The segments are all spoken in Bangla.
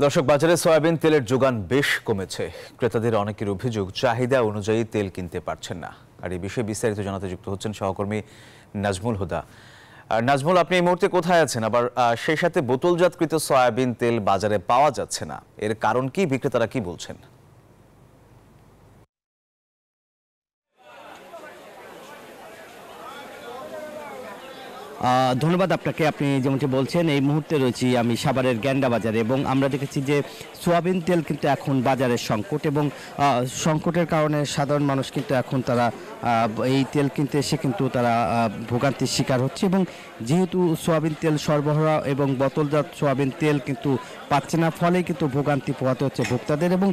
দর্শক, বাজারে সয়াবিন তেলের যোগান বেশ কমেছে। ক্রেতাদের অনেকের অভিযোগ চাহিদা অনুযায়ী তেল কিনতে পারছেন না। আর এই বিষয়ে বিস্তারিত জানাতে যুক্ত হচ্ছেন সহকর্মী নাজমুল হুদা। আর নাজমুল, আপনি এই মুহূর্তে কোথায় আছেন? আবার সেই সাথে বোতলজাতকৃত সয়াবিন তেল বাজারে পাওয়া যাচ্ছে না, এর কারণ কি, বিক্রেতারা কি বলছেন? ধন্যবাদ আপনাকে। আপনি যেমনটি বলছেন, এই মুহূর্তে রয়েছি আমি সাভারের গ্যান্ডা বাজারে এবং আমরা দেখেছি যে সোয়াবিন তেল কিন্তু এখন বাজারের সংকট এবং সংকটের কারণে সাধারণ মানুষ কিন্তু এখন তারা এই তেল কিনতে এসে কিন্তু তারা ভোগান্তির শিকার হচ্ছে এবং যেহেতু সোয়াবিন তেল সরবরাহ এবং বোতলজাত সোয়াবিন তেল কিন্তু পাচ্ছে না, ফলে কিন্তু ভোগান্তি পোহাতে হচ্ছে ভোক্তাদের এবং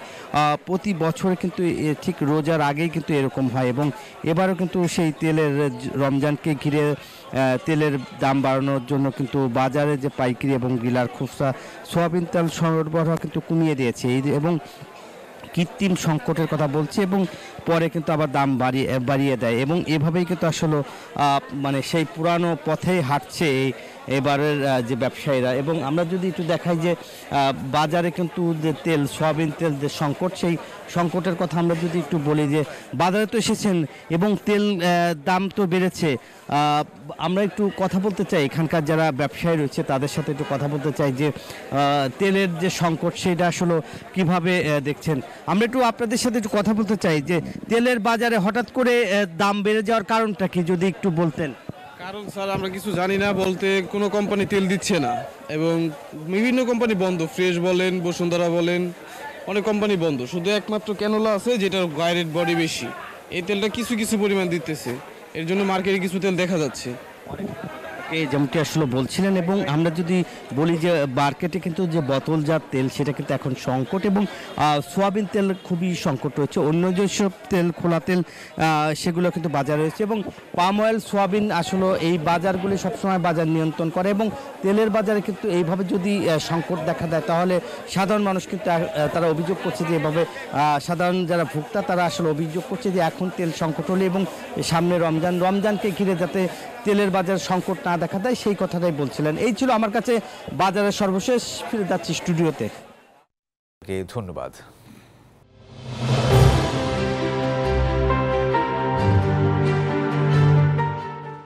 প্রতি বছরে কিন্তু ঠিক রোজার আগেই কিন্তু এরকম হয় এবং এবারও কিন্তু সেই তেলের রমজানকে ঘিরে তেলের দাম বাড়ানোর জন্য কিন্তু বাজারে যে পাইকারি এবং ডিলার খুচরা সোয়াবিন তেল সরবরাহ কিন্তু কমিয়ে দিয়েছে এবং কৃত্রিম সংকটের কথা বলছে এবং পরে কিন্তু আবার দাম বাড়িয়ে দেয় এবং এভাবেই কিন্তু আসলে মানে সেই পুরানো পথেই হাঁটছে এবারের যে ব্যবসায়ীরা। এবং আমরা যদি একটু দেখাই যে বাজারে কিন্তু যে তেল সয়াবিন তেল যে সংকট, সেই সংকটের কথা আমরা যদি একটু বলি যে বাজারে তো এসেছেন এবং তেল দাম তো বেড়েছে। আমরা একটু কথা বলতে চাই এখানকার যারা ব্যবসায়ী রয়েছে তাদের সাথে একটু কথা বলতে চাই যে তেলের যে সংকট সেটা আসলে কীভাবে দেখছেন। আমরা একটু আপনাদের সাথে একটু কথা বলতে চাই যে তেলের বাজারে হঠাৎ করে দাম বেড়ে যাওয়ার কারণটা কি, যদি একটু বলতেন। কারণ স্যার আমরা কিছু জানি না, বলতে কোনো কোম্পানি তেল দিচ্ছে না এবং বিভিন্ন কোম্পানি বন্ধ, ফ্রেশ বলেন, বসুন্ধরা বলেন, অনেক কোম্পানি বন্ধ। শুধু একমাত্র ক্যানোলা আছে যেটার গায়ের বডি বেশি, এই তেলটা কিছু কিছু পরিমাণ দিতেছে, এর জন্য মার্কেটে কিছু তেল দেখা যাচ্ছে। যেমনটি আসলে বলছিলেন এবং আমরা যদি বলি যে মার্কেটে কিন্তু যে বোতলজাত তেল সেটা কিন্তু এখন সংকট এবং সোয়াবিন তেল খুবই সংকট রয়েছে। অন্য যেসব তেল, খোলা তেল, সেগুলো কিন্তু বাজারে রয়েছে এবং পাম অয়েল, সোয়াবিন আসলে এই বাজারগুলি সবসময় বাজার নিয়ন্ত্রণ করে এবং তেলের বাজারে কিন্তু এইভাবে যদি সংকট দেখা দেয় তাহলে সাধারণ মানুষ কিন্তু তারা অভিযোগ করছে যে এভাবে সাধারণ যারা ভোক্তা তারা আসলে অভিযোগ করছে যে এখন তেল সংকট হলে এবং সামনে রমজানকে ঘিরে যাতে তেলের বাজার সংকট না দেখা দেয় সেই কথাটাই বলছিলেন। এই ছিল আমার কাছে বাজারের সর্বশেষ। ফিরে যাচ্ছি স্টুডিওতে। ধন্যবাদ।